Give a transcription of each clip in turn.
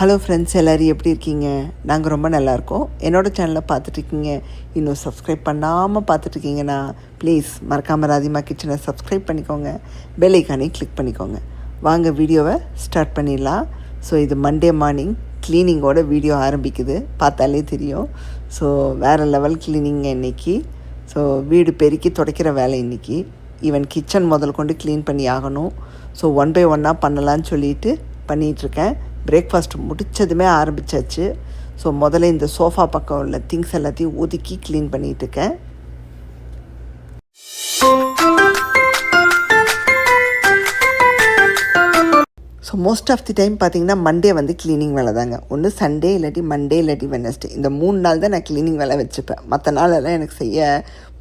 Hello friends, எல்லோரும் எப்படி இருக்கீங்க? நாங்கள் ரொம்ப நல்லாயிருக்கோம். என்னோடய சேனலை பார்த்துட்ருக்கீங்க, இன்னும் சப்ஸ்கிரைப் பண்ணாமல் பார்த்துட்ருக்கீங்கன்னா ப்ளீஸ் மறக்காமல் ராதிமா கிச்சனை சப்ஸ்கிரைப் பண்ணிக்கோங்க, பெல் ஐக்கானை கிளிக் பண்ணிக்கோங்க. வாங்க வீடியோவை ஸ்டார்ட் பண்ணிடலாம். ஸோ இது மண்டே மார்னிங் க்ளீனிங்கோட வீடியோ ஆரம்பிக்குது, பார்த்தாலே தெரியும். ஸோ வேறு லெவல் க்ளீனிங் இன்றைக்கி. ஸோ வீடு பெருக்கி துடைக்கிற வேலை இன்றைக்கி. ஈவன் கிச்சன் முதல் கொண்டு க்ளீன் பண்ணி ஆகணும். ஸோ ஒன் பை ஒன்னாக பண்ணலான்னு சொல்லிட்டு பண்ணிகிட்ருக்கேன். பிரேக்ஃபாஸ்ட் முடித்ததுமே ஆரம்பித்தாச்சு. ஸோ முதல்ல இந்த சோஃபா பக்கம் உள்ள திங்ஸ் எல்லாத்தையும் ஒதுக்கி க்ளீன் பண்ணிகிட்ருக்கேன். So most of the time பார்த்திங்கன்னா மண்டே வந்து க்ளீனிங் வேலை தாங்க. ஒன்று சண்டே இல்லாட்டி மண்டே இல்லாட்டி வெட்னஸ்டே, இந்த 3 நாள் தான் நான் க்ளீனிங் வேலை வச்சுப்பேன். மற்ற நாளெல்லாம் எனக்கு செய்ய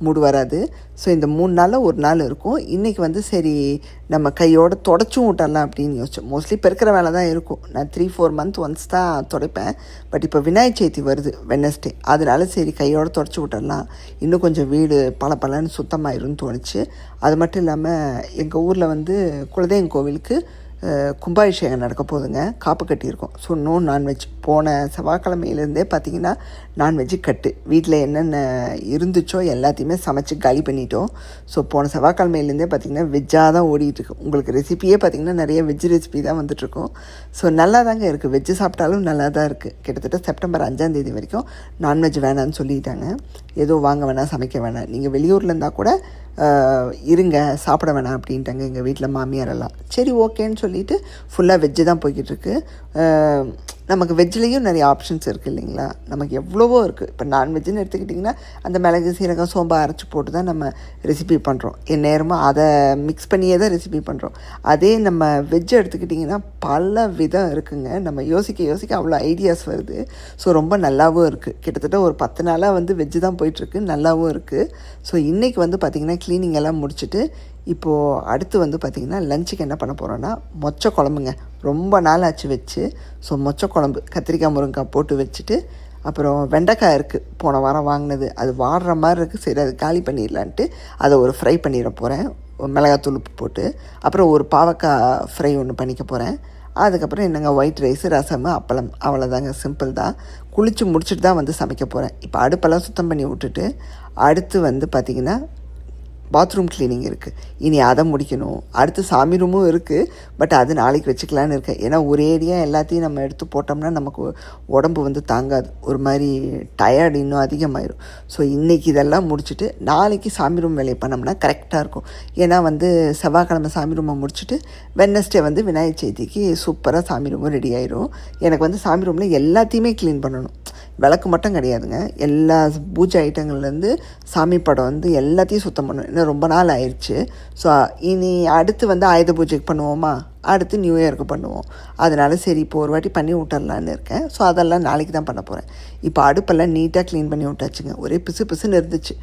மூடு வராது. ஸோ இந்த 3 நாளில் ஒரு நாள் இருக்கும். இன்றைக்கி வந்து சரி நம்ம கையோடு தொடச்சும் விட்டரலாம் அப்படின்னு யோசிச்சோம். மோஸ்ட்லி பெருக்கிற வேலை தான் இருக்கும். நான் 3-4 மந்த் ஒன்ஸ் தான் துடைப்பேன். பட் இப்போ விநாயகர் சதுர்த்தி வருது வெட்னஸ்டே, அதனால சரி கையோடு தொடச்சி விட்டுறலாம், இன்னும் கொஞ்சம் வீடு பளபளன்னு சுத்தமாயிரும்னு தோணுச்சு. அது மட்டும் இல்லாமல் எங்கள் ஊரில் வந்து குலதெய்வம் கோவிலுக்கு கும்பாபிஷேகம் நடக்க போகுதுங்க. காப்பு கட்டியிருக்கோம். So no nonveg. போன செவ்வாய்க்கிழமையிலேருந்தே பார்த்திங்கன்னா நான்வெஜ்ஜு கட்டு. வீட்டில் என்னென்ன இருந்துச்சோ எல்லாத்தையுமே சமைச்சு காலி பண்ணிட்டோம். ஸோ போன செவ்வாய்க்கிழமையிலேருந்தே பார்த்திங்கன்னா வெஜ்ஜாக தான் ஓடிட்டுருக்கு. உங்களுக்கு ரெசிப்பியே பார்த்திங்கன்னா நிறைய வெஜ் ரெசிபி தான் வந்துட்டுருக்கோம். ஸோ நல்லா தாங்க இருக்குது. வெஜ்ஜு சாப்பிட்டாலும் நல்லா தான் இருக்குது. கிட்டத்தட்ட செப்டம்பர் 5ஆம் தேதி வரைக்கும் நான்வெஜ் வேணான்னு சொல்லிட்டாங்க. ஏதோ வாங்க வேணாம், சமைக்க வேணாம், நீங்கள் வெளியூரில் இருந்தால் கூட இருங்க, சாப்பிட வேணாம் அப்படின்ட்டாங்க எங்கள் வீட்டில் மாமியாரெல்லாம். சரி ஓகேன்னு சொல்லிவிட்டு ஃபுல்லாக வெஜ்ஜு தான் போய்கிட்டுருக்கு. நமக்கு வெஜ்லேயும் நிறைய ஆப்ஷன்ஸ் இருக்குது இல்லைங்களா? நமக்கு எவ்வளவோ இருக்குது. இப்போ நான்வெஜ்ஜுன்னு எடுத்துக்கிட்டிங்கன்னா அந்த மிளகு சீரகம் சோம்பா அரைச்சி போட்டு தான் நம்ம ரெசிபி பண்ணுறோம். எந்நேரமும் அதை மிக்ஸ் பண்ணியே தான் ரெசிபி பண்ணுறோம். அதே நம்ம வெஜ்ஜை எடுத்துக்கிட்டிங்கன்னா பல விதம் இருக்குங்க. நம்ம யோசிக்க அவ்வளோ ஐடியாஸ் வருது. ஸோ ரொம்ப நல்லாவும் இருக்குது. கிட்டத்தட்ட ஒரு 10 நாளாக வந்து வெஜ்ஜு தான் போயிட்டுருக்கு, நல்லாவும் இருக்குது. ஸோ இன்றைக்கி வந்து பார்த்திங்கன்னா க்ளீனிங் எல்லாம் முடிச்சுட்டு இப்போது அடுத்து வந்து பார்த்திங்கன்னா லஞ்சுக்கு என்ன பண்ண போகிறோன்னா மொச்சை குழம்புங்க. ரொம்ப நாள் ஆச்சு வச்சு. ஸோ மொச்சை குழம்பு கத்திரிக்காய் முருங்கைக்காய் போட்டு வச்சுட்டு, அப்புறம் வெண்டைக்காய் இருக்குது போன வாரம் வாங்கினது, அது வாடுற மாதிரி இருக்குது. சரி அது காலி பண்ணிடலான்ட்டு அதை ஒரு ஃப்ரை பண்ணிட போகிறேன், மிளகாத்தூள் உப்பு போட்டு. அப்புறம் ஒரு பாவக்காய் ஃப்ரை ஒன்று பண்ணிக்க போகிறேன். அதுக்கப்புறம் என்னங்க ஒயிட் ரைஸு, ரசம், அப்பளம், அவ்வளோதாங்க. சிம்பிள் தான். குளித்து முடிச்சுட்டு தான் வந்து சமைக்க போகிறேன். இப்போ அடுப்பெல்லாம் சுத்தம் பண்ணி விட்டுட்டு அடுத்து வந்து பார்த்திங்கன்னா பாத்ரூம் க்ளீனிங் இருக்குது. இனி அதை முடிக்கணும். அடுத்து சாமி ரூமும் இருக்குது. பட் அது நாளைக்கு வச்சுக்கலான்னு இருக்கேன். ஏன்னா ஒரேடியாக எல்லாத்தையும் நம்ம எடுத்து போட்டோம்னா நமக்கு உடம்பு வந்து தாங்காது, ஒரு மாதிரி டயர்டு இன்னும் அதிகமாயிடும். ஸோ இன்றைக்கி இதெல்லாம் முடிச்சுட்டு நாளைக்கு சாமி ரூம் வேலையை பண்ணோம்னா கரெக்டாக இருக்கும். ஏன்னா வந்து செவ்வாய்க்கிழமை சாமி ரூமை முடிச்சுட்டு வெட்னஸ்டே வந்து விநாயகர் சதுர்த்திக்கு சூப்பராக சாமி ரூமும் ரெடி ஆயிடும். எனக்கு வந்து சாமி ரூமில் எல்லாத்தையுமே க்ளீன் பண்ணணும். விளக்கு மட்டும் கிடையாதுங்க, எல்லா பூஜை ஐட்டங்கள்லேருந்து சாமி படம் வந்து எல்லாத்தையும் சுத்தம் பண்ணணும். இன்னும் ரொம்ப நாள் ஆயிடுச்சு. ஸோ இனி அடுத்து வந்து ஆயுத பூஜைக்கு பண்ணுவோமா, அடுத்து நியூ இயருக்கு பண்ணுவோம். அதனால் சரி இப்போ ஒரு வாட்டி பண்ணி விட்டுறலான்னு இருக்கேன். ஸோ அதெல்லாம் நாளைக்கு தான் பண்ண போகிறேன். இப்போ அடுப்பெல்லாம் நீட்டாக க்ளீன் பண்ணி விட்டாச்சுங்க. ஒரே பிசுன்னு இருந்துச்சு.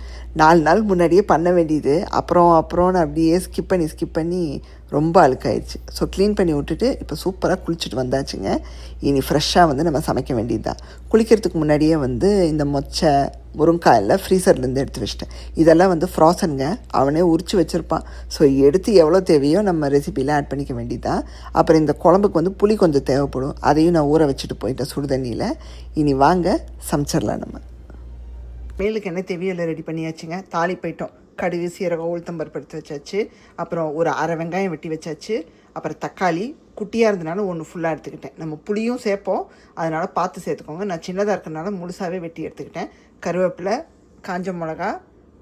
4 நாள் முன்னாடியே பண்ண வேண்டியது அப்புறம்னு அப்படியே ஸ்கிப் பண்ணி ரொம்ப அழுக்காயிடுச்சு. ஸோ க்ளீன் பண்ணி விட்டுட்டு இப்போ சூப்பராக குளிச்சுட்டு வந்தாச்சுங்க. இனி ஃப்ரெஷ்ஷாக வந்து நம்ம சமைக்க வேண்டியது தான். குளிக்கிறதுக்கு முன்னாடியே வந்து இந்த மொச்சை முருங்காயில் ஃப்ரீசர்லேருந்து எடுத்து வச்சிட்டேன். இதெல்லாம் வந்து ஃப்ராசனுங்க, அவனே உரித்து வச்சுருப்பான். ஸோ எடுத்து எவ்வளோ தேவையோ நம்ம ரெசிப்பியில் ஆட் பண்ணிக்க வேண்டியது தான். அப்புறம் இந்த குழம்புக்கு வந்து புளி கொஞ்சம் தேவைப்படும், அதையும் நான் ஊற வச்சுட்டு போயிட்டேன் சுடு தண்ணியில். இனி வாங்க சமைச்சிடலாம். நம்ம மேலுக்கு என்ன தேவையோ ரெடி பண்ணியாச்சுங்க. தாலி போயிட்டோம். கடுகு சீரகம் உளுத்தம்பருப்பு எடுத்து வச்சாச்சு. அப்புறம் ஒரு அரை வெங்காயம் வெட்டி வச்சாச்சு. அப்புறம் தக்காளி குட்டியாக இருந்தனால ஒன்று ஃபுல்லாக எடுத்துக்கிட்டேன். நம்ம புளியும் சேர்ப்போம், அதனால் பார்த்து சேர்த்துக்கோங்க. நான் சின்னதாக இருக்கிறனால முழுசாகவே வெட்டி எடுத்துக்கிட்டேன். கருவேப்பிலை, காஞ்ச மிளகா,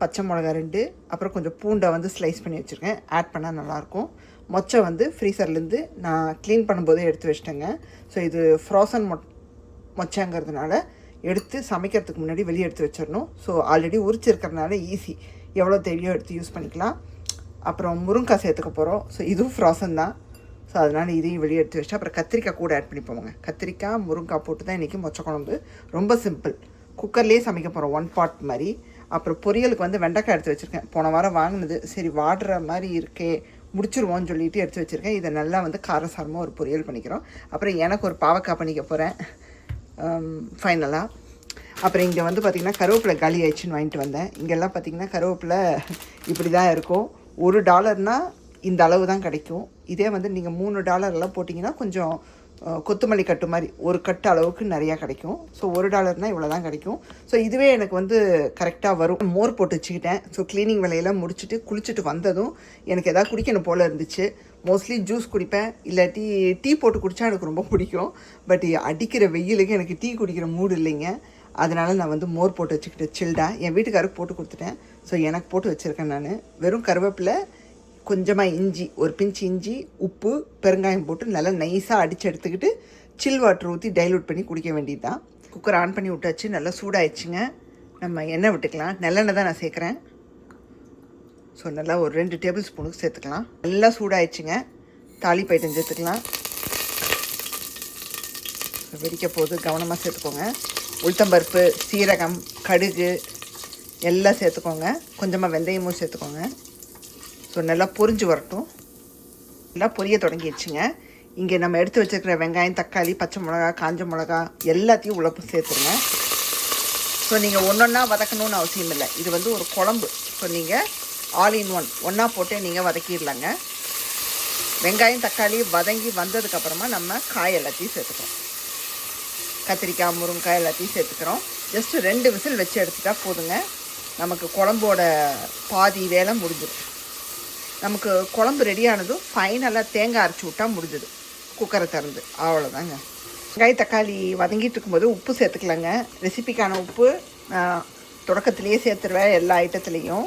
பச்சை மிளகா 2, அப்புறம் கொஞ்சம் பூண்டை வந்து ஸ்லைஸ் பண்ணி வச்சுருக்கேன், ஆட் பண்ணால் நல்லாயிருக்கும். மொச்சை வந்து ஃப்ரீசர்லேருந்து நான் க்ளீன் பண்ணும்போதே எடுத்து வச்சிட்டேங்க. ஸோ இது ஃப்ரோசன் மொச்சங்கிறதுனால எடுத்து சமைக்கிறதுக்கு முன்னாடி வெளியே எடுத்து வச்சிடணும். ஸோ ஆல்ரெடி உரிச்சிருக்கிறதுனால ஈஸி, எவ்வளோ தேவையோ எடுத்து யூஸ் பண்ணிக்கலாம். அப்புறம் முருங்காய் சேர்த்துக்க போகிறோம். ஸோ இதுவும் ஃப்ரோசன் தான். ஸோ அதனால் இதையும் வெளியே எடுத்து வச்சுட்டு அப்புறம் கத்திரிக்காய் கூட ஆட் பண்ணி போவாங்க. கத்திரிக்காய் முருங்காய் போட்டு தான் இன்றைக்கி மொச்சை குழம்பு. ரொம்ப சிம்பிள், குக்கர்லேயே சமைக்க போகிறோம், 1 பாட் மாதிரி. அப்புறம் பொரியலுக்கு வந்து வெண்டைக்காய் எடுத்து வச்சுருக்கேன். போன வாரம் வாங்கினது, சரி வாடுற மாதிரி இருக்கே முடிச்சிருவோன்னு சொல்லிட்டு எடுத்து வச்சுருக்கேன். இதை நல்லா வந்து காரசாரமாக ஒரு பொரியல் பண்ணிக்கிறோம். அப்புறம் எனக்கு ஒரு பாவக்காய் பண்ணிக்க போகிறேன் ஃபைனலாக. அப்புறம் இங்கே வந்து பார்த்திங்கன்னா கருவேப்பிலை காலி ஆயிடுச்சுன்னு வாங்கிட்டு வந்தேன். இங்கெல்லாம் பார்த்திங்கன்னா கருவேப்பிலை இப்படி தான் இருக்கும். $1 இந்த அளவு தான் கிடைக்கும். இதே வந்து நீங்கள் $3 போட்டிங்கன்னா கொஞ்சம் கொத்தமல்லி கட்டு மாதிரி ஒரு கட்டு அளவுக்கு நிறையா கிடைக்கும். ஸோ $1 இவ்வளோ தான் கிடைக்கும். ஸோ இதுவே எனக்கு வந்து கரெக்டாக வரும். மோர் போட்டு வச்சுக்கிட்டேன். ஸோ க்ளீனிங் வேலையெல்லாம் முடிச்சுட்டு குளிச்சுட்டு வந்ததும் எனக்கு எதாவது குடிக்கணும் போல் இருந்துச்சு. மோஸ்ட்லி ஜூஸ் குடிப்பேன், இல்லாட்டி டீ போட்டு குடித்தா எனக்கு ரொம்ப பிடிக்கும். பட் அடிக்கிற வெயிலுக்கு எனக்கு டீ குடிக்கிற மூடு இல்லைங்க. அதனால் நான் வந்து மோர் போட்டு வச்சுக்கிட்டு சில்டாக என் வீட்டுக்காருக்கு போட்டு கொடுத்துட்டேன். ஸோ எனக்கு போட்டு வச்சுருக்கேன். நான் வெறும் கருவேப்பிலை, கொஞ்சமாக இஞ்சி, ஒரு பிஞ்சு இஞ்சி, உப்பு, பெருங்காயம் போட்டு நல்லா நைஸாக அடித்து எடுத்துக்கிட்டு சில் வாட்டர் ஊற்றி டைலூட் பண்ணி குடிக்க வேண்டியது தான். குக்கர் ஆன் பண்ணி விட்டாச்சு. நல்லா சூடாகிடுச்சுங்க. நம்ம எண்ணெய் விட்டுக்கலாம். நல்லெண்ணெய் தான் நான் சேர்க்குறேன். ஸோ நல்லா ஒரு 2 டேபிள் ஸ்பூனுக்கு சேர்த்துக்கலாம். நல்லா சூடாகிடுச்சுங்க. தாளிப்பு ஐட்டம் சேர்த்துக்கலாம். வெடிக்க போது கவனமாக சேர்த்துக்கோங்க. உளுத்தம்பருப்பு, சீரகம், கடுகு எல்லாம் சேர்த்துக்கோங்க. கொஞ்சமாக வெந்தயமும் சேர்த்துக்கோங்க. ஸோ நல்லா பொரிஞ்சு வரட்டும். நல்லா பொரிய தொடங்கிடுச்சுங்க. இங்கே நம்ம எடுத்து வச்சுருக்கிற வெங்காயம், தக்காளி, பச்சை மிளகா, காஞ்ச மிளகா எல்லாத்தையும் உழப்பு சேர்த்துருங்க. ஸோ நீங்கள் ஒன்றா வதக்கணும்னு அவசியம் இல்லை. இது வந்து ஒரு குழம்பு. ஸோ நீங்கள் ஆல் இன் ஒன்றா போட்டு நீங்கள் வதக்கிடலாங்க. வெங்காயம், தக்காளி வதங்கி வந்ததுக்கப்புறமா நம்ம காய் எல்லாத்தையும் சேர்த்துக்கிறோம். கத்திரிக்காய், முருங்கைக்காய் எல்லாத்தையும் சேர்த்துக்கிறோம். ஜஸ்ட்டு 2 விசில் வச்சு எடுத்துட்டா போதுங்க. நமக்கு குழம்போட பாதி வேலை முடிஞ்சிடும். நமக்கு குழம்பு ரெடியானதும் ஃபைனலாக தேங்காய் அரைச்சி விட்டால் முடிஞ்சது. குக்கரை திறந்து அவ்வளோதாங்க. வெங்காயம் தக்காளி வதங்கிட்டு இருக்கும்போது உப்பு சேர்த்துக்கலாங்க. ரெசிபிக்கான உப்பு தொடக்கத்துலேயே சேர்த்துருவேன். எல்லா ஐட்டத்துலேயும்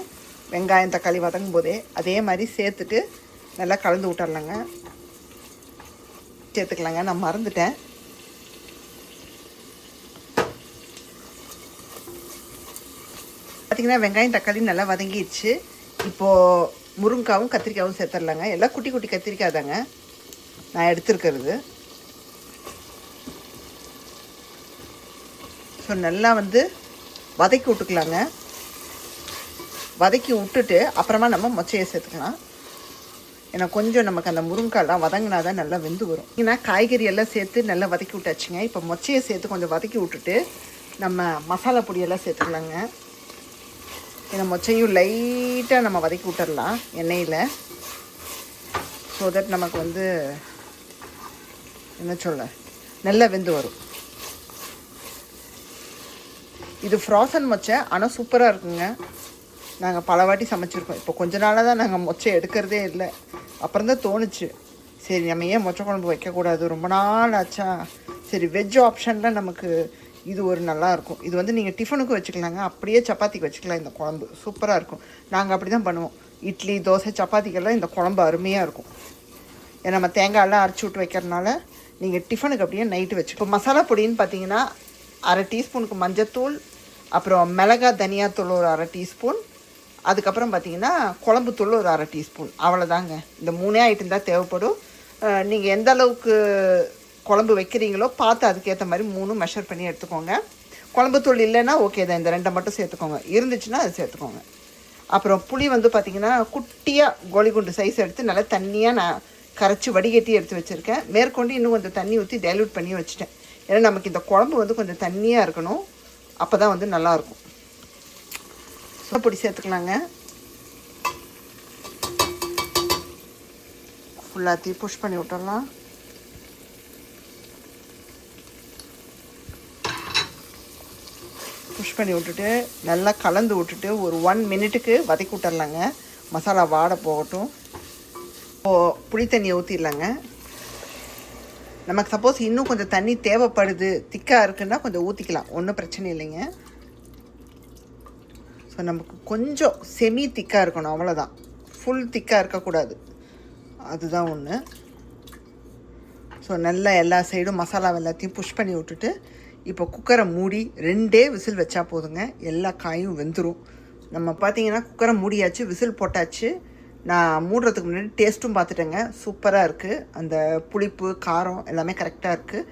வெங்காயம் தக்காளி வதங்கும் போதே அதே மாதிரி சேர்த்துட்டு நல்லா கலந்து விட்டுறலாங்க. சேர்த்துக்கலாங்க. நான் மறந்துட்டேன். பார்த்திங்கன்னா வெங்காயம் தக்காளி நல்லா வதங்கிடுச்சு. இப்போது முருங்காவும் கத்திரிக்காயும் சேர்த்துடலாங்க. எல்லாம் குட்டி குட்டி கத்திரிக்காய் தாங்க நான் எடுத்துருக்கிறது. ஸோ நல்லா வந்து வதக்கி விட்டுக்கலாங்க. வதக்கி விட்டுட்டு அப்புறமா நம்ம மொச்சையை சேர்த்துக்கலாம். ஏன்னா கொஞ்சம் நமக்கு அந்த முருங்காய்லாம் வதங்கினா தான் நல்லா வெந்து வரும். ஏன்னா காய்கறி எல்லாம் சேர்த்து நல்லா வதக்கி விட்டாச்சுங்க. இப்போ மொச்சையை சேர்த்து கொஞ்சம் வதக்கி விட்டுட்டு நம்ம மசாலா பொடியெல்லாம் சேர்த்துக்கலாங்க. இந்த மொச்சையும் லைட்டாக நம்ம வதக்கி விட்டுடலாம் எண்ணெயில். ஸோ தட் நமக்கு வந்து என்ன சொல்ல நல்லா வெந்து வரும். இது ஃப்ராசன் மொச்சை, ஆனால் சூப்பராக இருக்குங்க. நாங்கள் பல வாட்டி சமைச்சிருக்கோம். இப்போ கொஞ்ச நாளாக தான் நாங்கள் மொச்சை எடுக்கிறதே இல்லை. அப்புறம் தான் தோணுச்சு, சரி நம்ம ஏன் மொச்சை குழம்பு வைக்கக்கூடாது, ரொம்ப நாள் ஆச்சா. சரி வெஜ் ஆப்ஷனில் நமக்கு இது ஒரு நல்லாயிருக்கும். இது வந்து நீங்கள் டிஃபனுக்கு வச்சுக்கலாங்க, அப்படியே சப்பாத்திக்கு வச்சுக்கலாம். இந்த குழம்பு சூப்பராக இருக்கும். நாங்கள் அப்படி தான் பண்ணுவோம். இட்லி, தோசை, சப்பாத்திக்கெல்லாம் இந்த குழம்பு அருமையாக இருக்கும். ஏன்னா நம்ம தேங்காயெல்லாம் அரைச்சி விட்டு வைக்கிறதுனால நீங்கள் டிஃபனுக்கு அப்படியே நைட்டு வச்சு. இப்போ மசாலா பொடின்னு பார்த்தீங்கன்னா 1/2 டீஸ்பூனுக்கு மஞ்சத்தூள், அப்புறம் மிளகாய் தனியாத்தூள் ஒரு 1/2 டீஸ்பூன், அதுக்கப்புறம் பார்த்தீங்கன்னா குழம்புத்தூள் ஒரு 1/2 டீஸ்பூன். அவ்வளோதாங்க. இந்த 3 ஐட்டம் தான் தேவைப்படும். நீங்கள் எந்த அளவுக்கு குழம்பு வைக்கிறீங்களோ பார்த்து அதுக்கேற்ற மாதிரி 3 மெஷர் பண்ணி எடுத்துக்கோங்க. குழம்புத்தூள் இல்லைன்னா ஓகே தான், இந்த 2 மட்டும் சேர்த்துக்கோங்க. இருந்துச்சுன்னா அது சேர்த்துக்கோங்க. அப்புறம் புளி வந்து பார்த்திங்கன்னா குட்டியாக கோலிகுண்டு சைஸ் எடுத்து நல்லா தண்ணியாக நான் கரைச்சி வடிகட்டி எடுத்து வச்சுருக்கேன். மேற்கொண்டு இன்னும் கொஞ்சம் தண்ணி ஊற்றி டைல்யூட் பண்ணி வச்சுட்டேன். ஏன்னா நமக்கு இந்த குழம்பு வந்து கொஞ்சம் தண்ணியாக இருக்கணும், அப்போ தான் வந்து நல்லாயிருக்கும். பொடி சேர்த்துக்கலாங்க. ஃபுல்லாத்தையும் புஷ் பண்ணி விட்டுடலாம். புஷ் பண்ணி விட்டுட்டு நல்லா கலந்து விட்டுட்டு ஒரு 1 மினிட்டுக்கு வதக்கி விட்டுடலாங்க. மசாலா வாட போகட்டும். இப்போது புளி தண்ணியை ஊற்றிடலாங்க. நமக்கு சப்போஸ் இன்னும் கொஞ்சம் தண்ணி தேவைப்படுது, திக்காக இருக்குன்னா கொஞ்சம் ஊற்றிக்கலாம், ஒன்றும் பிரச்சனை இல்லைங்க. ஸோ நமக்கு கொஞ்சம் செமி திக்காக இருக்கணும், அவ்வளோதான். ஃபுல் திக்காக இருக்கக்கூடாது, அதுதான் ஒன்று. ஸோ நல்லா எல்லா சைடும் மசாலா எல்லாத்தையும் புஷ் பண்ணி விட்டுட்டு இப்போ குக்கரை மூடி 2 விசில் வச்சா போதுங்க. எல்லா காயும் வெந்துடும். நம்ம பார்த்திங்கன்னா குக்கரை மூடியாச்சு, விசில் போட்டாச்சு. நான் மூடுறதுக்கு முன்னாடி டேஸ்ட்டும் பார்த்துட்டேங்க. சூப்பராக இருக்குது. அந்த புளிப்பு, காரம் எல்லாமே கரெக்டாக இருக்குது.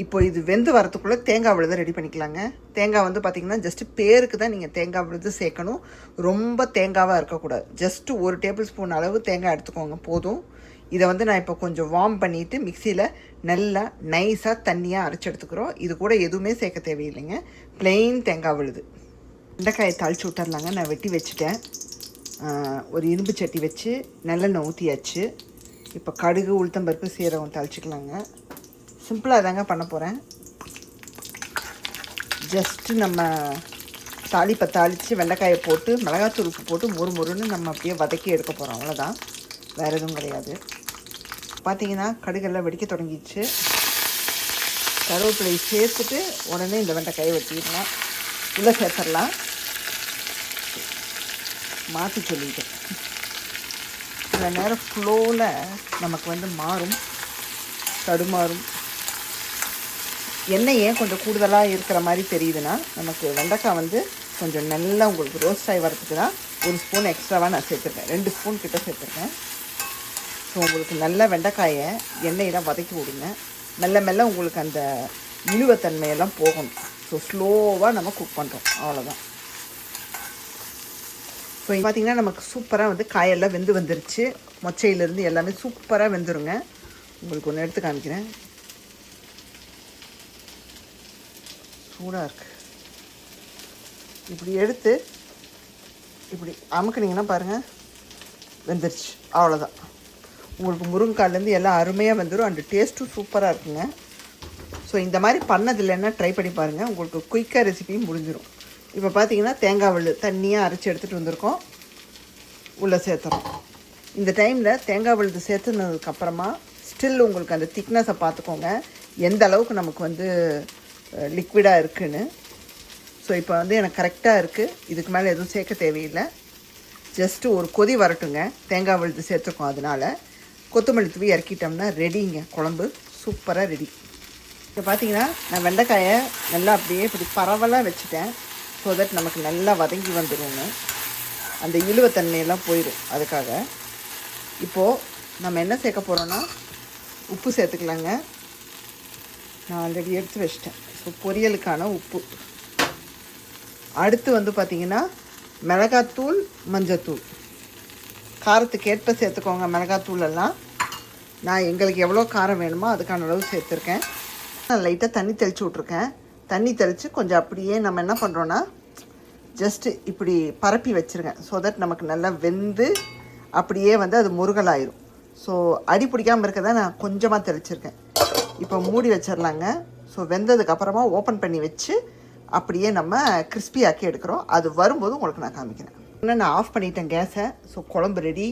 இப்போ இது வெந்து வரத்துக்குள்ளே தேங்காய் விழுது ரெடி பண்ணிக்கலாங்க. தேங்காய் வந்து பார்த்திங்கன்னா ஜஸ்ட்டு பேருக்கு தான் நீங்கள் தேங்காய் விழுது சேர்க்கணும். ரொம்ப தேங்காவாக இருக்கக்கூடாது. ஜஸ்ட்டு 1 டேபிள் ஸ்பூன் அளவு தேங்காய் எடுத்துக்கோங்க, போதும். இதை வந்து நான் இப்போ கொஞ்சம் வார்ம் பண்ணிவிட்டு மிக்சியில் நல்லா நைஸாக தண்ணியாக அரைச்சி எடுத்துக்கிறோம். இது கூட எதுவுமே சேர்க்க தேவையில்லைங்க, ப்ளெயின் தேங்காய் விழுது. வெண்டைக்காயை தாளித்து விட்டுறலாங்க. நான் வெட்டி வச்சுட்டேன். ஒரு இரும்பு சட்டி வச்சு நல்லெண்ணெய் ஊற்றியாச்சு. இப்போ கடுகு, உளுத்தம்பருப்பு, சீரகம் தாளிச்சிக்கலாங்க. சிம்பிளாக தாங்க பண்ண போகிறேன். ஜஸ்ட்டு நம்ம தாளிப்பை தாளித்து வெண்டைக்காயை போட்டு மிளகாத்தூள் உப்பு போட்டு முறுமுறுன்னு நம்ம அப்படியே வதக்கி எடுக்க போகிறோம். அவ்வளோதான், வேறு எதுவும் கிடையாது. பார்த்திங்கன்னா கடுகெல்லாம் வெடிக்க தொடங்கிடுச்சு. கருவேப்பிலை சேர்த்துட்டு உடனே இந்த வெண்டைக்காயை வெட்டிடலாம், உள்ளே சேர்த்துடலாம். மாற்றி சொல்லிட்டேன். இந்த நேரம் ஃப்ளோவில் நமக்கு வந்து மாறும், தடுமாறும். எண்ணெய் ஏன் கொஞ்சம் கூடுதலாக இருக்கிற மாதிரி தெரியுதுன்னா, நமக்கு வெண்டைக்காய் வந்து கொஞ்சம் நல்லா உங்களுக்கு ரோஸ்ட் ஆகி வரதுக்கு தான் 1 ஸ்பூன் எக்ஸ்ட்ராவாக நான் சேர்த்துருக்கேன். 2 ஸ்பூன் கிட்ட சேர்த்துருக்கேன். ஸோ உங்களுக்கு நல்ல வெண்டைக்காயை எண்ணெயெல்லாம் வதக்கி விடுங்க. மெல்ல மெல்ல உங்களுக்கு அந்த இழுவத்தன்மையெல்லாம் போகணும். ஸோ ஸ்லோவாக நம்ம குக் பண்ணுறோம், அவ்வளோதான். ஸோ பார்த்திங்கன்னா நமக்கு சூப்பராக வந்து காயெல்லாம் வெந்து வந்துருச்சு. மொச்சையிலேருந்து எல்லாமே சூப்பராக வெந்துருங்க. உங்களுக்கு ஒன்று எடுத்து காமிக்கிறேன். சூடாக இருக்குது. இப்படி எடுத்து இப்படி அமுக்குனிங்கன்னா பாருங்கள், வெந்துருச்சு. அவ்வளோதான். உங்களுக்கு முருங்கைக்காலேருந்து எல்லாம் அருமையாக வந்துடும். அண்டு டேஸ்ட்டும் சூப்பராக இருக்குங்க. ஸோ இந்த மாதிரி பண்ணதில்லைன்னா ட்ரை பண்ணி பாருங்கள், உங்களுக்கு குயிக்காக ரெசிபியும் முடிஞ்சிடும். இப்போ பார்த்தீங்கன்னா தேங்காய் விழு தண்ணியாக அரைச்சி எடுத்துகிட்டு வந்திருக்கோம், உள்ளே சேர்த்துறோம். இந்த டைமில் தேங்காய் விழுது சேர்த்துனதுக்கப்புறமா ஸ்டில் உங்களுக்கு அந்த திக்னஸை பார்த்துக்கோங்க, எந்த அளவுக்கு நமக்கு வந்து லிக்விடாக இருக்குதுன்னு. ஸோ இப்போ வந்து எனக்கு கரெக்டாக இருக்குது. இதுக்கு மேலே எதுவும் சேர்க்க தேவையில்லை. ஜஸ்ட்டு ஒரு கொதி வரட்டுங்க. தேங்காய் விழுது சேர்த்துருக்கோம், அதனால் கொத்தமல்லி தூவி இறக்கிட்டோம்னா ரெடிங்க, குழம்பு சூப்பராக ரெடி. இப்போ பார்த்தீங்கன்னா நான் வெண்டைக்காயை நல்லா அப்படியே இப்படி பரவலாக வச்சுட்டேன். ஸோ தட் நமக்கு நல்லா வதங்கி வந்துடும்னு, அந்த இழுவத்தன்மையெல்லாம் போயிடும். அதுக்காக இப்போது நம்ம என்ன சேர்க்க போகிறோன்னா உப்பு சேர்த்துக்கலாங்க. நான் ஆல்ரெடி எடுத்து வச்சிட்டேன். ஸோ பொரியலுக்கான உப்பு. அடுத்து வந்து பார்த்திங்கன்னா மிளகாத்தூள், மஞ்சத்தூள் காரத்துக்கு ஏற்ப சேர்த்துக்கோங்க. மிளகாத்தூளெல்லாம் நான் எங்களுக்கு எவ்வளோ காரம் வேணுமோ அதுக்கான அளவு சேர்த்துருக்கேன். நான் லைட்டாக தண்ணி தெளித்து விட்ருக்கேன். தண்ணி தெளித்து கொஞ்சம் அப்படியே நம்ம என்ன பண்ணுறோன்னா ஜஸ்ட்டு இப்படி பரப்பி வச்சுருங்க. ஸோ தட் நமக்கு நல்லா வெந்து அப்படியே வந்து அது முருகலாயிரும். ஸோ அடி பிடிக்காமல் இருக்க தான் நான் கொஞ்சமாக தெளிச்சிருக்கேன். இப்போ மூடி வச்சிடலாங்க. ஸோ வெந்ததுக்கப்புறமா ஓப்பன் பண்ணி வச்சு அப்படியே நம்ம கிறிஸ்பி ஆக்கி எடுக்கிறோம். அது வரும்போது உங்களுக்கு நான் காமிக்கிறேன். இன்னும் நான் ஆஃப் பண்ணிட்டேன் கேஸை. ஸோ குழம்பு ரெடி.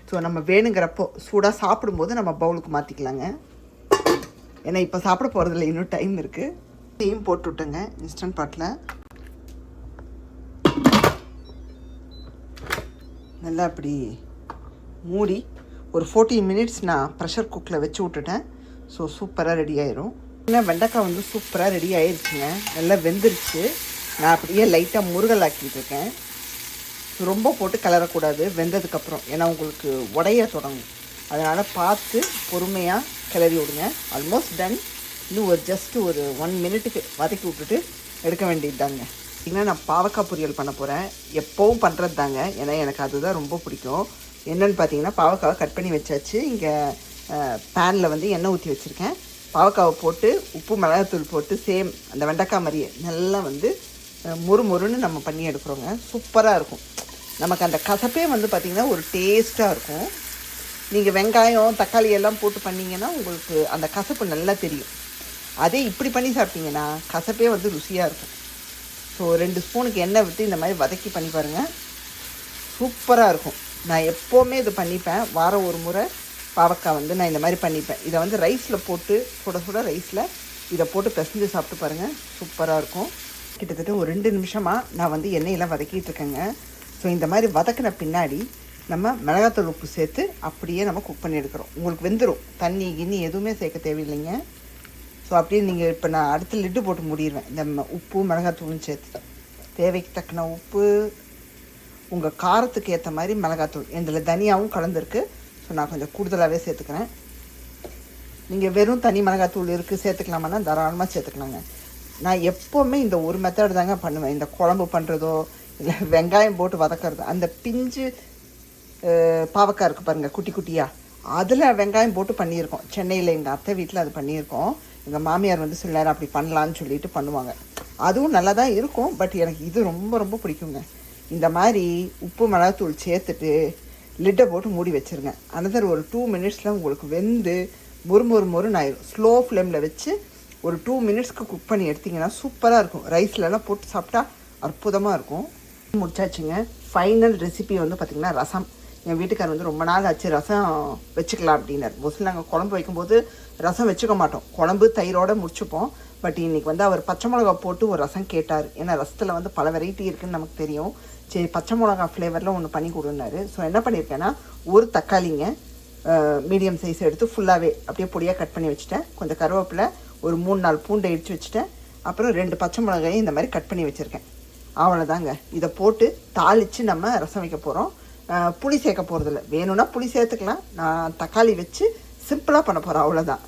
ஸோ நம்ம வேணுங்கிறப்போ சூடாக சாப்பிடும்போது நம்ம பவுலுக்கு மாற்றிக்கலாங்க. ஏன்னா இப்போ சாப்பிட போகிறதில்ல, இன்னும் டைம் இருக்குது. டீம் போட்டு விட்டுங்க இன்ஸ்டன்ட் பாட்டில். நல்லா அப்படி மூடி ஒரு 14 மினிட்ஸ் நான் ப்ரெஷர் குக்கில் வச்சு விட்டுட்டேன். ஸோ சூப்பராக ரெடி ஆயிரும். ஏன்னா வெண்டைக்காய் வந்து சூப்பராக ரெடி ஆயிடுச்சுங்க, நல்லா வெந்துருச்சு. நான் அப்படியே லைட்டாக முருகல் ஆக்கிட்டுருக்கேன். ரொம்ப போட்டு கிளறக்கூடாது வெந்ததுக்கப்புறம், ஏன்னா உங்களுக்கு உடைய தொடங்கும். அதனால் பார்த்து பொறுமையாக கிளறி விடுங்க. Almost done. இன்னும் ஒரு ஜஸ்ட்டு ஒரு 1 மினிட்டுக்கு வதக்கி விட்டுட்டு எடுக்க வேண்டியது தாங்க. ஏன்னா நான் பாவக்காய் பொரியல் பண்ண போகிறேன். எப்போவும் பண்ணுறது தாங்க, ஏன்னா எனக்கு அதுதான் ரொம்ப பிடிக்கும். என்னென்னு பார்த்தீங்கன்னா பாவக்காவை கட் பண்ணி வச்சாச்சு. இங்கே பேனில் வந்து எண்ணெய் ஊற்றி வச்சுருக்கேன். பாவக்காவை போட்டு உப்பு மிளகாத்தூள் போட்டு சேம் அந்த வெண்டைக்காய் மாதிரியே நல்லா வந்து முறுமுறுன்னு நம்ம பண்ணி எடுக்கிறோங்க. சூப்பராக இருக்கும். நமக்கு அந்த கசப்பே வந்து பார்த்திங்கன்னா ஒரு டேஸ்ட்டாக இருக்கும். நீங்கள் வெங்காயம் தக்காளி எல்லாம் போட்டு பண்ணிங்கன்னா உங்களுக்கு அந்த கசப்பு நல்லா தெரியும். அதே இப்படி பண்ணி சாப்பிட்டிங்கன்னா கசப்பே வந்து ருசியாக இருக்கும். ஸோ 2 ஸ்பூனுக்கு எண்ணெய் விட்டு இந்த மாதிரி வதக்கி பண்ணி பாருங்கள், சூப்பராக இருக்கும். நான் எப்போவுமே இது பண்ணிப்பேன். வாரம் ஒரு முறை பாவக்காய் வந்து நான் இந்த மாதிரி பண்ணிப்பேன். இதை வந்து ரைஸில் போட்டு சுட சுட ரைஸில் இதை போட்டு பிசைஞ்சு சாப்பிட்டு பாருங்கள், சூப்பராக இருக்கும். கிட்டத்தட்ட ஒரு 2 நிமிஷமாக நான் வந்து எண்ணெயெல்லாம் வதக்கிட்டு இருக்கேங்க. ஸோ இந்த மாதிரி வதக்கின பின்னாடி நம்ம மிளகாத்தூள் உப்பு சேர்த்து அப்படியே நம்ம குக் பண்ணி எடுக்கிறோம். உங்களுக்கு வெந்துடும், தண்ணி கிண்ணி எதுவுமே சேர்க்க தேவையில்லைங்க. ஸோ அப்படியே நீங்கள் இப்போ நான் அடுத்து லிட்டு போட்டு மூடிடுவேன். இந்த உப்பு மிளகாத்தூளும் சேர்த்து தேவைக்கு தக்கன உப்பு, உங்கள் காரத்துக்கு ஏற்ற மாதிரி மிளகாத்தூள். இதில் தனியாகவும் கலந்துருக்கு. ஸோ நான் கொஞ்சம் கூடுதலாகவே சேர்த்துக்கிறேன். நீங்கள் வெறும் தனி மிளகாத்தூள் இருக்குது சேர்த்துக்கலாமான்னா தாராளமாக சேர்த்துக்கலாங்க. நான் எப்போவுமே இந்த ஒரு மெத்தட் தாங்க பண்ணுவேன். இந்த குழம்பு பண்ணுறதோ இல்லை வெங்காயம் போட்டு வதக்கிறது, அந்த பிஞ்சு பாவக்காய் இருக்குது பாருங்கள் குட்டி குட்டியாக, அதில் வெங்காயம் போட்டு பண்ணியிருக்கோம். சென்னையில் எங்கள் அத்தை வீட்டில் அது பண்ணியிருக்கோம். எங்கள் மாமியார் வந்து சில நேரம் அப்படி பண்ணலான்னு சொல்லிட்டு பண்ணுவாங்க. அதுவும் நல்லா தான் இருக்கும். பட் எனக்கு இது ரொம்ப ரொம்ப பிடிக்குங்க. இந்த மாதிரி உப்பு மிளகாத்தூள் சேர்த்துட்டு லிட்டை போட்டு மூடி வச்சுருங்க. அனதர் ஒரு 2 மினிட்ஸில் உங்களுக்கு வெந்து மொறுன்னு ஆயிடும். ஸ்லோ ஃப்ளேமில் வச்சு ஒரு 2 மினிட்ஸ்க்கு குக் பண்ணி எடுத்திங்கன்னா சூப்பராக இருக்கும். ரைஸ்லலாம் போட்டு சாப்பிட்டா அற்புதமாக இருக்கும். முடிச்சாச்சுங்க. ஃபைனல் ரெசிபி வந்து பார்த்திங்கன்னா ரசம். என் வீட்டுக்கார் வந்து ரொம்ப நாள் ஆச்சு ரசம் வச்சுக்கலாம் அப்படின்னார். மோஸ்ட்லி நாங்கள் குழம்பு வைக்கும்போது ரசம் வச்சுக்க மாட்டோம், குழம்பு தயிரோடு முடிச்சுப்போம். பட் இன்றைக்கி வந்து அவர் பச்சை மிளகா போட்டு ஒரு ரசம் கேட்டார். ஏன்னா ரசத்தில் வந்து பல வெரைட்டி இருக்குதுன்னு நமக்கு தெரியும். சரி, பச்சை மிளகா ஃப்ளேவரில் ஒன்று பண்ணி கொடுன்னாரு. ஸோ என்ன பண்ணியிருக்கேன்னா, ஒரு தக்காளிங்க மீடியம் சைஸ் எடுத்து ஃபுல்லாகவே அப்படியே பொடியாக கட் பண்ணி வச்சுட்டேன். கொஞ்சம் கருவேப்பிலை, ஒரு 3-4 பூண்டை இடித்து வச்சுட்டேன். அப்புறம் 2 பச்சை மிளகாயும் இந்த மாதிரி கட் பண்ணி வச்சுருக்கேன். அவ்வளோதாங்க. இதை போட்டு தாளித்து நம்ம ரசம் வைக்க போகிறோம். புளி சேர்க்க போகிறதில்ல. வேணும்னா புளி சேர்த்துக்கலாம். நான் தக்காளி வச்சு சிம்பிளாக பண்ண போகிறேன், அவ்வளோதான்.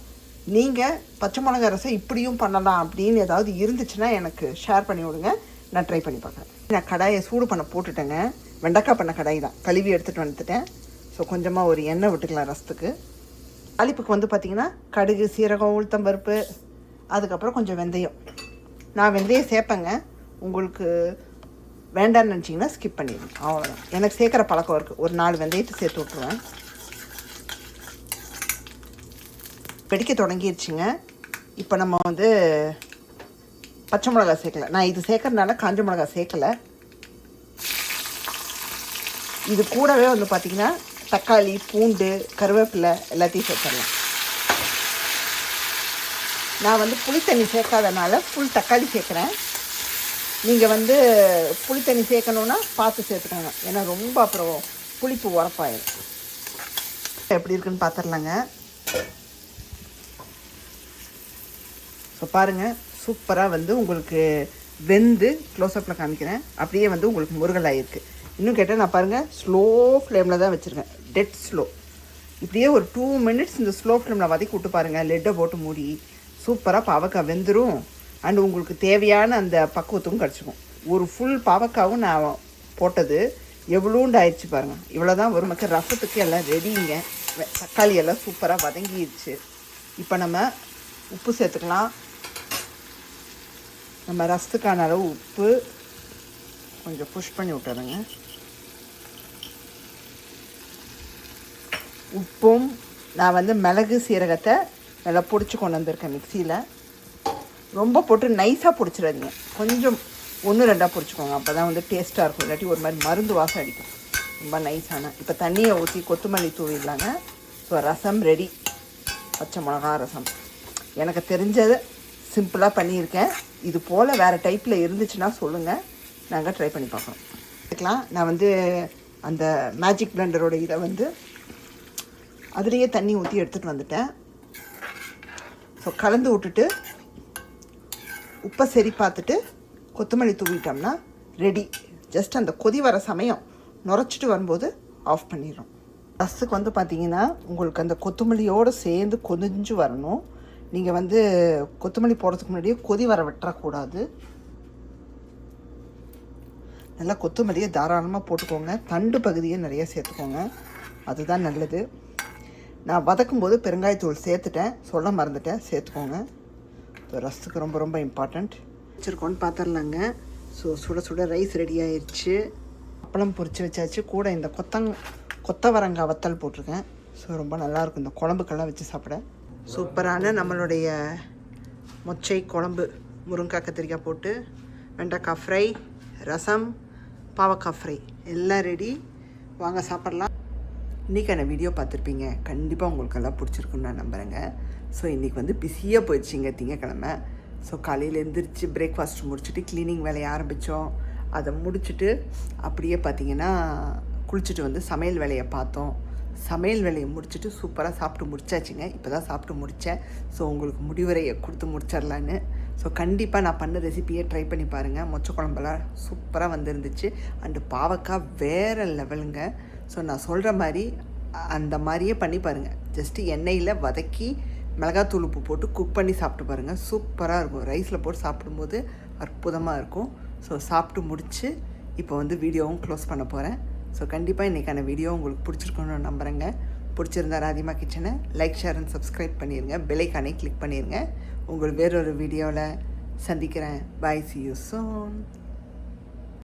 நீங்கள் பச்சை மிளகா ரசம் இப்படியும் பண்ணலாம் அப்படின்னு ஏதாவது இருந்துச்சுன்னா எனக்கு ஷேர் பண்ணி விடுங்க, நான் ட்ரை பண்ணி பார்க்குறேன். நான் கடாயை சூடு பண்ண போட்டுட்டேங்க. வெண்டைக்காய் பண்ண கடாய் தான், கழுவி எடுத்துகிட்டு வந்துட்டேன். ஸோ கொஞ்சமாக ஒரு எண்ணெய் விட்டுக்கலாம் ரசத்துக்கு. தாளிப்புக்கு வந்து பார்த்திங்கன்னா கடுகு, சீரகம், உளுத்தம்பருப்பு, அதுக்கப்புறம் கொஞ்சம் வெந்தயம். நான் வெந்தயம் சேர்ப்பேங்க. உங்களுக்கு வேண்டான்னு நினச்சிங்கன்னா ஸ்கிப் பண்ணிடுங்க, அவ்வளோதான். எனக்கு சேர்க்குற பழக்கம் இருக்குது. ஒரு 4 வெந்தயத்தை சேர்த்து விட்ருவேன். வெடிக்க தொடங்கிடுச்சுங்க. இப்போ நம்ம வந்து பச்சை மிளகா சேர்க்கலை. நான் இது சேர்க்கறதுனால காஞ்ச மிளகா சேர்க்கலை. இது கூடவே வந்து பார்த்திங்கன்னா தக்காளி, பூண்டு, கருவேப்பிலை எல்லாத்தையும் சேர்த்துடலாம். நான் வந்து புளித்தண்ணி சேர்க்காதனால ஃபுல் தக்காளி சேர்க்குறேன். நீங்கள் வந்து புளித்தண்ணி சேர்க்கணுன்னா பார்த்து சேர்த்துக்கோங்க, ஏன்னா ரொம்ப அப்புறம் புளிப்பு உரப்பாயிடும். எப்படி இருக்குன்னு பார்த்துடலாங்க. ஸோ பாருங்கள், சூப்பராக வந்து உங்களுக்கு வெந்து க்ளோஸ்அப்பில் காமிக்கிறேன். அப்படியே வந்து உங்களுக்கு முருகலாயிருக்கு. இன்னும் கேட்டால் நான் பாருங்கள் ஸ்லோ ஃப்ளேமில் தான் வச்சுருக்கேன், டெட் ஸ்லோ. இப்படியே ஒரு 2 மினிட்ஸ் இந்த ஸ்லோ ஃப்ளேமில் வதக்கி விட்டு பாருங்கள். லெட்டை போட்டு மூடி சூப்பராக பாவக்காய் வெந்துடும். அண்டு உங்களுக்கு தேவையான அந்த பக்குவத்தும் கிடச்சிக்கும். ஒரு ஃபுல் பாவக்காவும் நான் போட்டது எவ்வளோண்டு ஆயிடுச்சு பாருங்கள். இவ்வளோ தான் ஒரு மக்கள் ரசத்துக்கு எல்லாம் ரெடிங்க. தக்காளி எல்லாம் சூப்பராக வதங்கிடுச்சு. இப்போ நம்ம உப்பு சேர்த்துக்கலாம். நம்ம ரசத்துக்கான அளவு உப்பு கொஞ்சம் புஷ் பண்ணி விட்டுறேங்க. உப்பும் நான் வந்து மிளகு சீரகத்தை நல்லா பொடிச்சு கொண்டு வந்திருக்கேன் மிக்சியில். ரொம்ப போட்டு நைஸாக பிடிச்சிடாதீங்க, கொஞ்சம் 1-2 பிடிச்சிக்கோங்க. அப்போ தான் வந்து டேஸ்ட்டாக இருக்கும். இல்லாட்டி ஒரு மாதிரி மருந்து வாசம் அடிக்கும் ரொம்ப நைஸான. இப்போ தண்ணியை ஊற்றி கொத்தமல்லி தூவிடலாங்க. ஸோ ரசம் ரெடி. பச்சை மிளகா ரசம் எனக்கு தெரிஞ்சதை சிம்பிளாக பண்ணியிருக்கேன். இது போல் வேறு டைப்பில் இருந்துச்சுன்னா சொல்லுங்கள், நாங்கள் ட்ரை பண்ணி பார்க்குறோம். நான் வந்து அந்த மேஜிக் பிளெண்டரோட இதை வந்து அதுலேயே தண்ணி ஊற்றி எடுத்துகிட்டு வந்துட்டேன். ஸோ கலந்து விட்டுட்டு உப்பை சரி பார்த்துட்டு கொத்தமல்லி தூவிட்டோம்னா ரெடி. ஜஸ்ட் அந்த கொதி வர சமயம் நுரைச்சிட்டு வரும்போது ஆஃப் பண்ணிடுறோம். ரசத்துக்கு வந்து பார்த்திங்கன்னா உங்களுக்கு அந்த கொத்தமல்லியோடு சேர்ந்து கொதிஞ்சு வரணும். நீங்கள் வந்து கொத்தமல்லி போடுறதுக்கு முன்னாடியே கொதி வர விட்டுறக்கூடாது. நல்லா கொத்தமல்லியை தாராளமாக போட்டுக்கோங்க. தண்டு பகுதியை நிறைய சேர்த்துக்கோங்க, அதுதான் நல்லது. நான் வதக்கும்போது பெருங்காயத்தூள் சேர்த்துட்டேன், சொல்ல மறந்துட்டேன், சேர்த்துக்கோங்க. ரசத்துக்கு ரொம்ப ரொம்ப இம்பார்ட்டண்ட். வச்சுருக்கோன்னு பார்த்துடலாங்க. ஸோ சுட சுட ரைஸ் ரெடி ஆயிடுச்சு. அப்பளம் பொரிச்சு வச்சாச்சு. கூட இந்த கொத்தவரங்காய் வத்தல் போட்டிருக்கேன். ஸோ ரொம்ப நல்லாயிருக்கும் இந்த குழம்புக்கெல்லாம் வச்சு சாப்பிட. சூப்பரான நம்மளுடைய மொச்சை குழம்பு, முருங்கைக்காய் கத்திரிக்காய் போட்டு வெண்டைக்காய் ஃப்ரை, ரசம், பாவக்காய் ஃப்ரை எல்லாம் ரெடி. வாங்க சாப்பிட்லாம். இன்றைக்கான வீடியோ பார்த்துருப்பீங்க. கண்டிப்பாக உங்களுக்கு எல்லாம் பிடிச்சிருக்குன்னு நான் நம்புகிறேங்க. ஸோ இன்றைக்கி வந்து பிஸியாக போயிடுச்சிங்க திங்கக்கிழமை. ஸோ காலையில் எழுந்திரிச்சு பிரேக்ஃபாஸ்ட் முடிச்சுட்டு க்ளீனிங் வேலையை ஆரம்பித்தோம். அதை முடிச்சுட்டு அப்படியே பார்த்திங்கன்னா குளிச்சுட்டு வந்து சமையல் வேலையை பார்த்தோம். சமையல் வேலையை முடிச்சுட்டு சூப்பராக சாப்பிட்டு முடிச்சாச்சுங்க. இப்போ தான் சாப்பிட்டு முடித்தேன். ஸோ உங்களுக்கு முடிவுரையை கொடுத்து முடிச்சிடலான்னு. ஸோ கண்டிப்பாக நான் பண்ண ரெசிப்பியை ட்ரை பண்ணி பாருங்கள். மொச்சை குழம்பெல்லாம் சூப்பராக வந்துருந்துச்சு. அண்டு பாவக்காய் வேறு லெவலுங்க. ஸோ நான் சொல்கிற மாதிரி அந்த மாதிரியே பண்ணி பாருங்கள். ஜஸ்ட்டு எண்ணெயில் வதக்கி மிளகாத்தூள் உப்பு போட்டு குக் பண்ணி சாப்பிட்டு பாருங்கள். சூப்பராக இருக்கும். ரைஸில் போட்டு சாப்பிடும்போது அற்புதமாக இருக்கும். ஸோ சாப்பிட்டு முடித்து இப்போ வந்து வீடியோவும் க்ளோஸ் பண்ண போகிறேன். ஸோ கண்டிப்பாக இன்றைக்கான வீடியோ உங்களுக்கு பிடிச்சிருக்குன்னு நம்புகிறேங்க. பிடிச்சிருந்தா ராதிமா கிச்சனை லைக், ஷேர் அண்ட் சப்ஸ்கிரைப் பண்ணிடுங்க. பெல் ஐகானை கிளிக் பண்ணிடுங்க. உங்கள் வேறொரு வீடியோவில் சந்திக்கிறேன். Bye, see you soon.